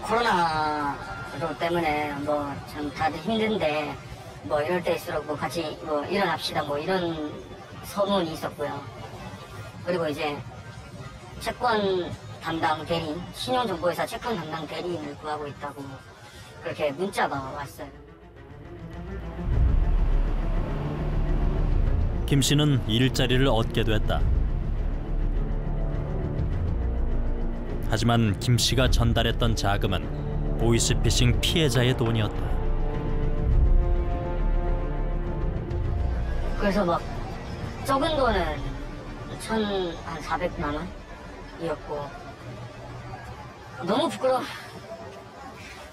코로나 때문에 뭐 참 다들 힘든데 뭐 이럴 때일수록 뭐 같이 뭐 일어납시다 뭐 이런 소문이 있었고요. 그리고 이제 채권 담당 대리인, 신용정보회사 채권 담당 대리인을 구하고 있다고 그렇게 문자가 왔어요. 김 씨는 일자리를 얻게 됐다. 하지만 김 씨가 전달했던 자금은 보이스피싱 피해자의 돈이었다. 그래서 막 적은 돈은 1,400만 원이었고 너무 부끄러워.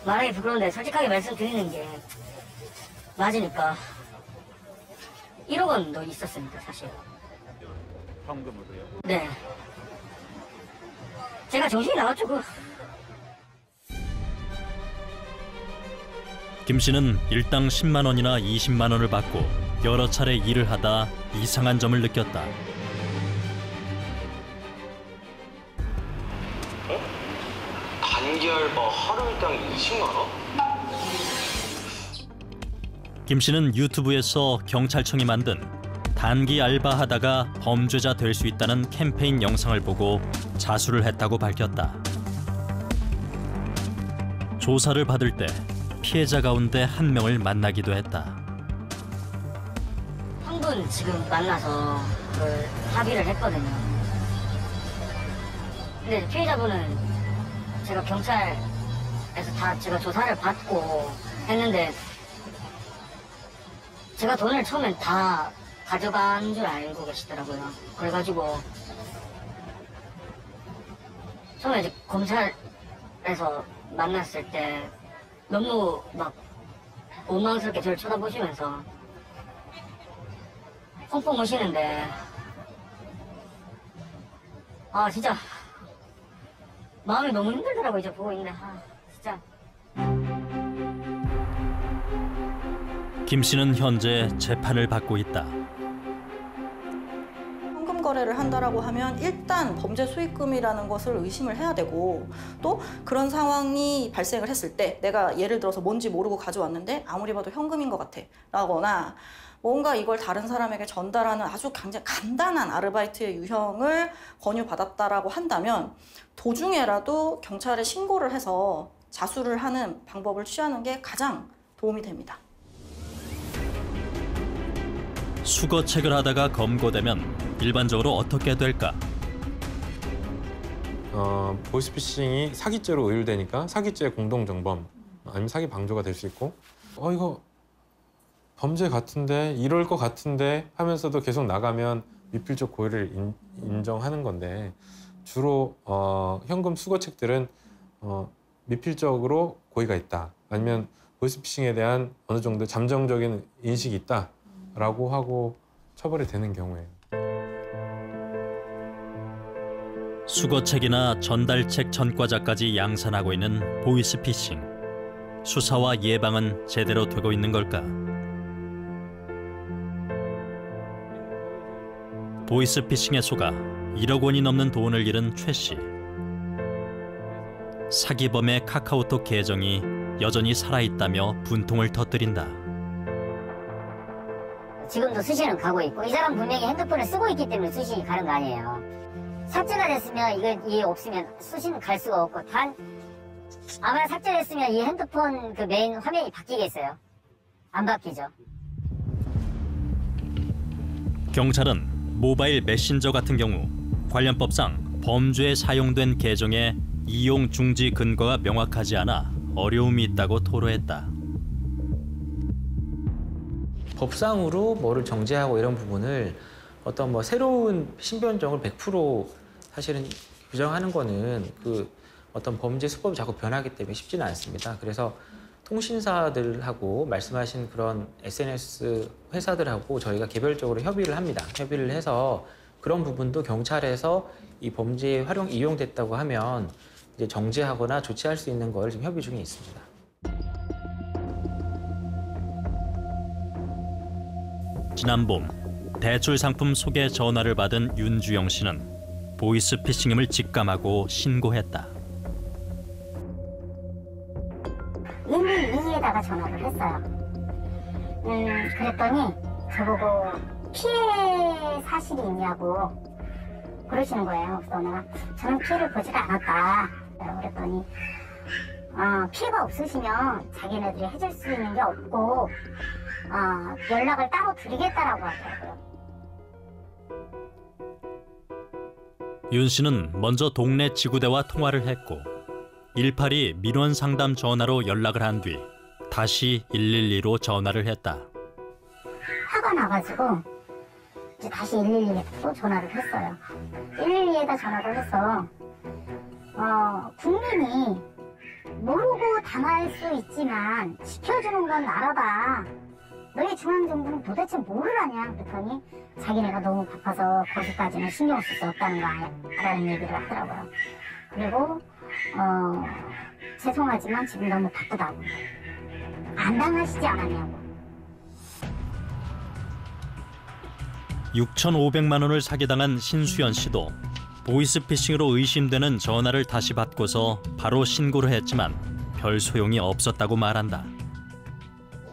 말하기 부끄러운데 솔직하게 말씀드리는 게 맞으니까 1억 원도 있었습니다, 사실. 현금으로요? 네. 제가 정신이 나가지고. 김 씨는 일당 10만 원이나 20만 원을 받고 여러 차례 일을 하다 이상한 점을 느꼈다. 단기 알바 하루 일당 20만 원? 김 씨는 유튜브에서 경찰청이 만든 단기 알바하다가 범죄자 될 수 있다는 캠페인 영상을 보고 자수를 했다고 밝혔다. 조사를 받을 때 피해자 가운데 한 명을 만나기도 했다. 한 분 지금 만나서 합의를 했거든요. 근데 피해자분은 제가 경찰에서 다 제가 조사를 받고 했는데 제가 돈을 처음엔 다 가져간 줄 알고 계시더라고요. 그래가지고 처음에 이제 검찰에서 만났을 때 너무 막 원망스럽게 저를 쳐다보시면서 펑펑 우시는데 아 진짜 마음이 너무 힘들더라고요. 이제 보고 있는데 진짜. 김 씨는 현재 재판을 받고 있다. 현금 거래를 한다라고 하면 일단 범죄 수익금이라는 것을 의심을 해야 되고, 또 그런 상황이 발생을 했을 때 내가 예를 들어서 뭔지 모르고 가져왔는데 아무리 봐도 현금인 것 같아 라거나 뭔가 이걸 다른 사람에게 전달하는 아주 굉장히 간단한 아르바이트의 유형을 권유받았다라고 한다면 도중에라도 경찰에 신고를 해서 자수를 하는 방법을 취하는 게 가장 도움이 됩니다. 수거책을 하다가 검거되면 일반적으로 어떻게 될까? 보이스피싱이 사기죄로 의율되니까 사기죄 공동정범 아니면 사기 방조가 될 수 있고 이거 범죄 같은데 이럴 것 같은데 하면서도 계속 나가면 미필적 고의를 인정하는 건데 주로 현금 수거책들은 미필적으로 고의가 있다 아니면 보이스피싱에 대한 어느 정도 잠정적인 인식이 있다라고 하고 처벌이 되는 경우에요. 수거책이나 전달책 전과자까지 양산하고 있는 보이스피싱. 수사와 예방은 제대로 되고 있는 걸까? 보이스피싱에 속아 1억 원이 넘는 돈을 잃은 최 씨. 사기범의 카카오톡 계정이 여전히 살아있다며 분통을 터뜨린다. 지금도 수시는 가고 있고 이 사람 분명히 핸드폰을 쓰고 있기 때문에 수시 가는 거 아니에요. 삭제가 됐으면 이게 없으면 수시는 갈 수가 없고 단 아마 삭제됐으면 이 핸드폰 그 메인 화면이 바뀌겠어요? 안 바뀌죠. 경찰은 모바일 메신저 같은 경우 관련법상 범죄에 사용된 계정의 이용 중지 근거가 명확하지 않아 어려움이 있다고 토로했다. 법상으로 뭐를 정지하고 이런 부분을 어떤 뭐 새로운 신변종을 100% 사실은 규정하는 거는 그 어떤 범죄 수법이 자꾸 변하기 때문에 쉽지는 않습니다. 그래서 통신사들하고 말씀하신 그런 SNS 회사들하고 저희가 개별적으로 협의를 합니다. 협의를 해서 그런 부분도 경찰에서 이 범죄에 이용됐다고 하면 이제 정지하거나 조치할 수 있는 걸 지금 협의 중에 있습니다. 지난 봄 대출 상품 소개 전화를 받은 윤주영 씨는 보이스피싱임을 직감하고 신고했다. 112에다가 전화를 했어요. 그랬더니 저보고 피해 사실이 있냐고 그러시는 거예요. 그래서 내가 저는 피해를 보지가 않았다. 그랬더니 피해가 없으시면 자기네들이 해줄 수 있는 게 없고 연락을 따로 드리겠다라고 하더라고요. 윤 씨는 먼저 동네 지구대와 통화를 했고 182 민원 상담 전화로 연락을 한 뒤 다시 112로 전화를 했다. 화가 나가지고 이제 다시 112에 또 전화를 했어요. 112에다 전화를 해서 국민이 모르고 당할 수 있지만 지켜주는 건 나라다. 너희 중앙정부는 도대체 뭐를 하냐? 그랬더니 자기네가 너무 바빠서 거기까지는 신경 쓸 수 없다는 거 아니라는 얘기를 하더라고요. 그리고 죄송하지만 지금 너무 바쁘다고. 안 당하시지 않았냐고. 6,500만 원을 사기당한 신수연 씨도 보이스피싱으로 의심되는 전화를 다시 받고서 바로 신고를 했지만 별 소용이 없었다고 말한다.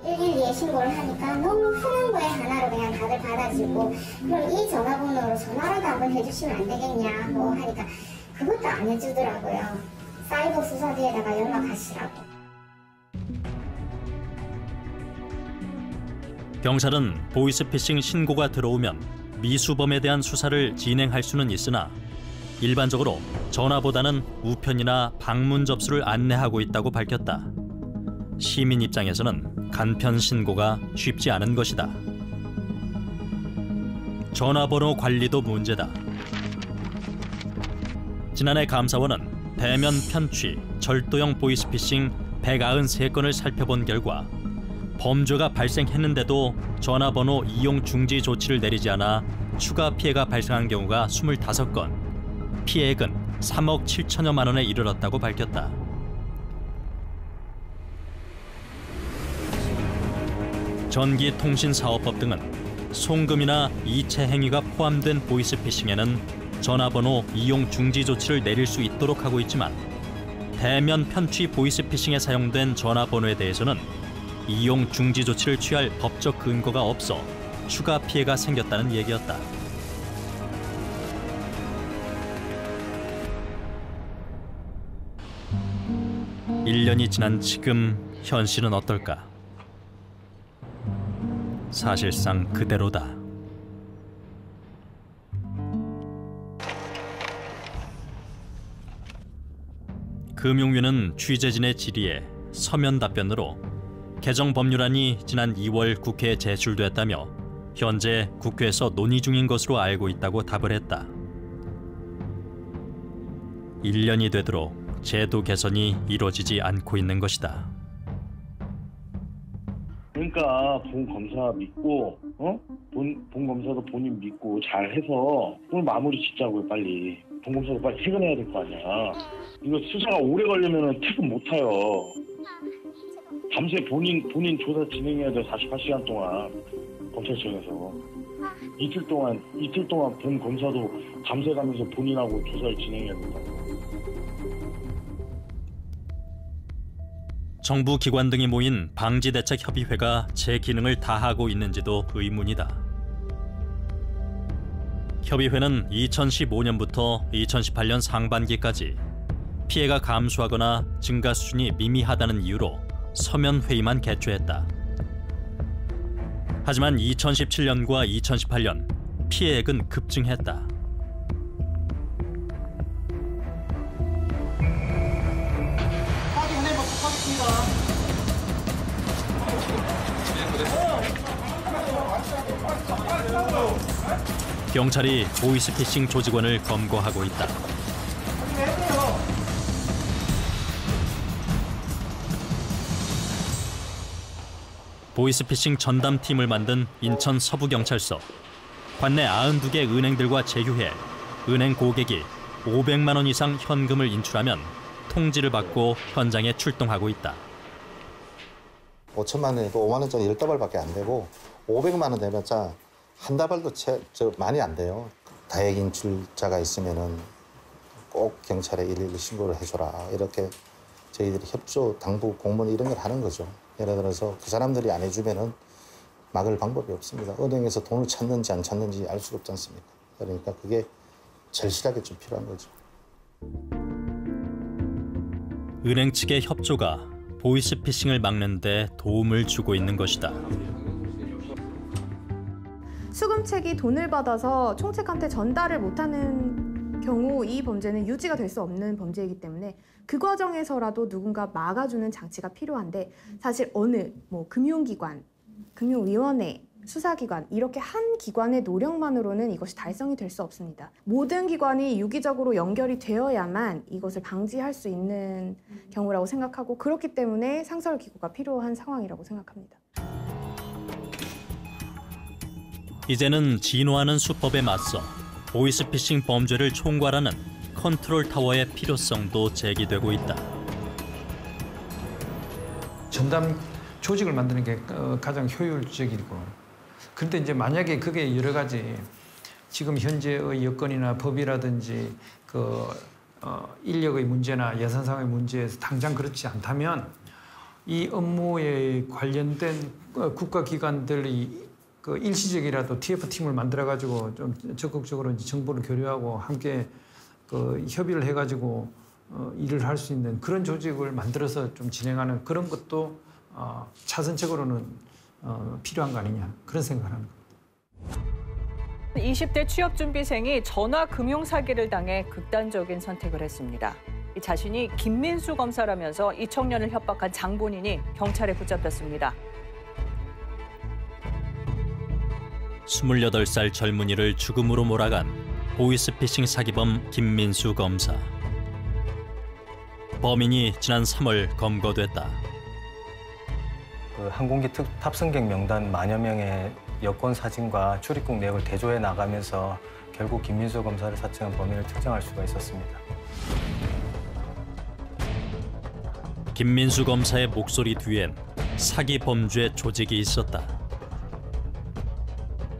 112에 신고를 하니까 너무 흔한 거에 하나로 그냥 다들 받아주고 그럼 이 전화번호로 전화라도 한번 해주시면 안 되겠냐고 하니까 그것도 안 해주더라고요. 사이버 수사대에다가 연락하시라고. 경찰은 보이스피싱 신고가 들어오면 미수범에 대한 수사를 진행할 수는 있으나 일반적으로 전화보다는 우편이나 방문 접수를 안내하고 있다고 밝혔다. 시민 입장에서는 간편 신고가 쉽지 않은 것이다. 전화번호 관리도 문제다. 지난해 감사원은 대면 편취, 절도형 보이스피싱 193건을 살펴본 결과 범죄가 발생했는데도 전화번호 이용 중지 조치를 내리지 않아 추가 피해가 발생한 경우가 25건, 피해액은 3억 7천여만 원에 이르렀다고 밝혔다. 전기통신사업법 등은 송금이나 이체 행위가 포함된 보이스피싱에는 전화번호 이용 중지 조치를 내릴 수 있도록 하고 있지만 대면 편취 보이스피싱에 사용된 전화번호에 대해서는 이용 중지 조치를 취할 법적 근거가 없어 추가 피해가 생겼다는 얘기였다. (1년이) 지난 지금 현실은 어떨까? 사실상 그대로다. 금융위는 취재진의 질의에 서면 답변으로 개정 법률안이 지난 2월 국회에 제출됐다며 현재 국회에서 논의 중인 것으로 알고 있다고 답을 했다. 1년이 되도록 제도 개선이 이루어지지 않고 있는 것이다. 그러니까 본 검사 믿고, 본 검사도 본인 믿고 잘해서 오늘 마무리 짓자고요, 빨리. 본 검사도 빨리 퇴근해야 될 거 아니야. 이거 수사가 오래 걸리면 퇴근 못 타요. 밤새 본인 조사 진행해야 돼, 48시간 동안 검찰청에서. 이틀 동안 본 검사도 밤새 가면서 본인하고 조사를 진행해야 된다고. 정부 기관 등이 모인 방지대책협의회가 제 기능을 다하고 있는지도 의문이다. 협의회는 2015년부터 2018년 상반기까지 피해가 감소하거나 증가 수준이 미미하다는 이유로 서면 회의만 개최했다. 하지만 2017년과 2018년 피해액은 급증했다. 경찰이 보이스피싱 조직원을 검거하고 있다. 보이스피싱 전담팀을 만든 인천 서부경찰서. 관내 92개 은행들과 제휴해 은행 고객이 500만 원 이상 현금을 인출하면 통지를 받고 현장에 출동하고 있다. 5천만 원에도 5만 원짜리 10다발밖에 안 되고 500만 원 되면짜 한 다발도 많이 안 돼요. 다액 인출자가 있으면은 꼭 경찰에 112 신고를 해줘라. 이렇게 저희들이 협조, 당부, 공문 이런 걸 하는 거죠. 예를 들어서 그 사람들이 안 해주면은 막을 방법이 없습니다. 은행에서 돈을 찾는지 안 찾는지 알 수가 없지 않습니까? 그러니까 그게 절실하게 좀 필요한 거죠. 은행 측의 협조가 보이스피싱을 막는 데 도움을 주고 있는 것이다. 수금책이 돈을 받아서 총책한테 전달을 못하는 경우 이 범죄는 유지가 될 수 없는 범죄이기 때문에 그 과정에서라도 누군가 막아주는 장치가 필요한데 사실 어느 금융기관, 금융위원회, 수사기관 이렇게 한 기관의 노력만으로는 이것이 달성이 될 수 없습니다. 모든 기관이 유기적으로 연결이 되어야만 이것을 방지할 수 있는 경우라고 생각하고 그렇기 때문에 상설기구가 필요한 상황이라고 생각합니다. 이제는 진화하는 수법에 맞서 보이스피싱 범죄를 총괄하는 컨트롤 타워의 필요성도 제기되고 있다. 전담 조직을 만드는 게 가장 효율적이고 그런데 이제 만약에 그게 여러 가지 지금 현재의 여건이나 법이라든지 인력의 문제나 예산상의 문제에서 당장 그렇지 않다면 이 업무에 관련된 국가기관들이 일시적이라도 TF팀을 만들어가지고 좀 적극적으로 이제 정보를 교류하고 함께 협의를 해가지고 일을 할 수 있는 그런 조직을 만들어서 좀 진행하는 그런 것도 차선책으로는 필요한 거 아니냐 그런 생각을 하는 겁니다. 20대 취업준비생이 전화금융사기를 당해 극단적인 선택을 했습니다. 자신이 김민수 검사라면서 이 청년을 협박한 장본인이 경찰에 붙잡혔습니다. 28살 젊은이를 죽음으로 몰아간 보이스피싱 사기범 김민수 검사. 범인이 지난 3월 검거됐다. 그 항공기 탑승객 명단 만여 명의 여권 사진과 출입국 내역을 대조해 나가면서 결국 김민수 검사를 사칭한 범인을 특정할 수가 있었습니다. 김민수 검사의 목소리 뒤엔 사기 범죄 조직이 있었다.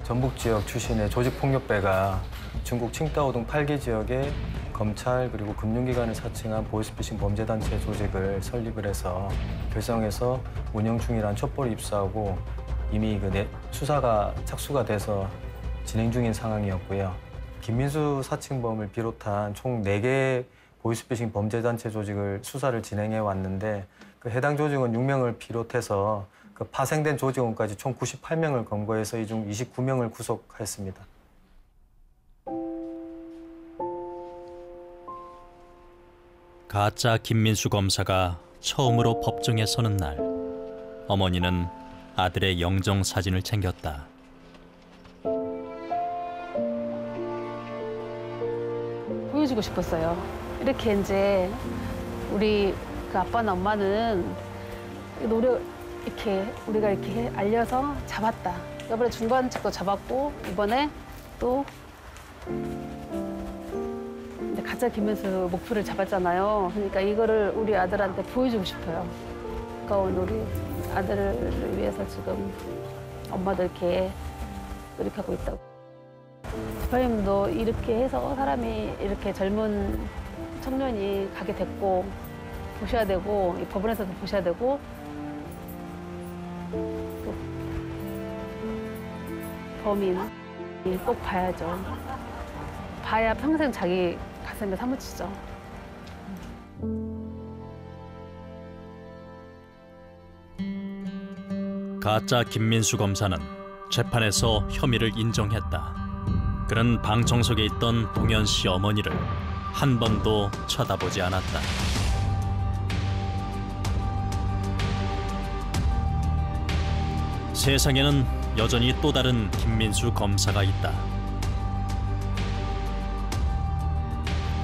전북 지역 출신의 조직폭력배가 중국 칭다오 등 8개 지역에 검찰 그리고 금융기관을 사칭한 보이스피싱 범죄단체 조직을 설립을 해서 결성해서 운영 중이란 첩보를 입수하고 이미 수사가 착수가 돼서 진행 중인 상황이었고요. 김민수 사칭범을 비롯한 총 4개 보이스피싱 범죄단체 조직을 수사를 진행해 왔는데 그 해당 조직원 6명을 비롯해서 그 파생된 조직원까지 총 98명을 검거해서 이 중 29명을 구속했습니다. 가짜 김민수 검사가 처음으로 법정에 서는 날, 어머니는 아들의 영정 사진을 챙겼다. 보여주고 싶었어요. 이렇게 이제 우리 그 아빠나 엄마는 이렇게 우리가 이렇게 알려서 잡았다. 이번에 중간책도 잡았고 이번에 또 가짜 김민수 목표를 잡았잖아요. 그러니까 이거를 우리 아들한테 보여주고 싶어요. 가까운 우리 아들을 위해서 지금 엄마도 이렇게 노력하고 있다고. 대표님도 이렇게 해서 사람이 이렇게 젊은 청년이 가게 됐고 보셔야 되고 이 법원에서도 보셔야 되고 또 범인 꼭 봐야죠. 봐야 평생 자기 가슴에 사무치죠. 가짜 김민수 검사는 재판에서 혐의를 인정했다. 그는 방청석에 있던 동현 씨 어머니를 한 번도 쳐다보지 않았다. 세상에는 여전히 또 다른 김민수 검사가 있다.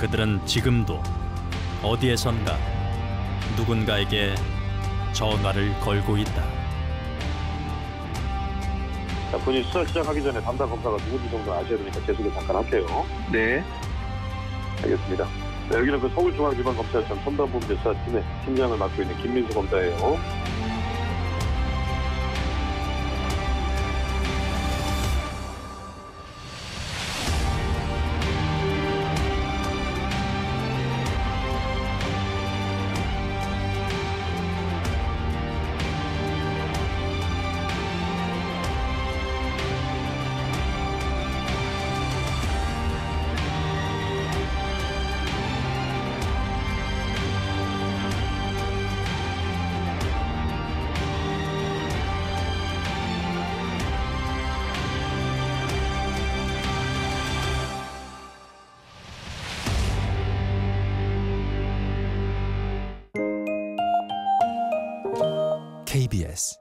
그들은 지금도 어디에선가 누군가에게 전화를 걸고 있다. 자, 본인 수사 시작하기 전에 담당 검사가 누군지 정도 아셔야 되니까 제 소개 잠깐 할게요. 네. 알겠습니다. 네, 여기는 그 서울중앙지방검찰청 첨단범죄수사팀의 팀장을 맡고 있는 김민수 검사예요. KBS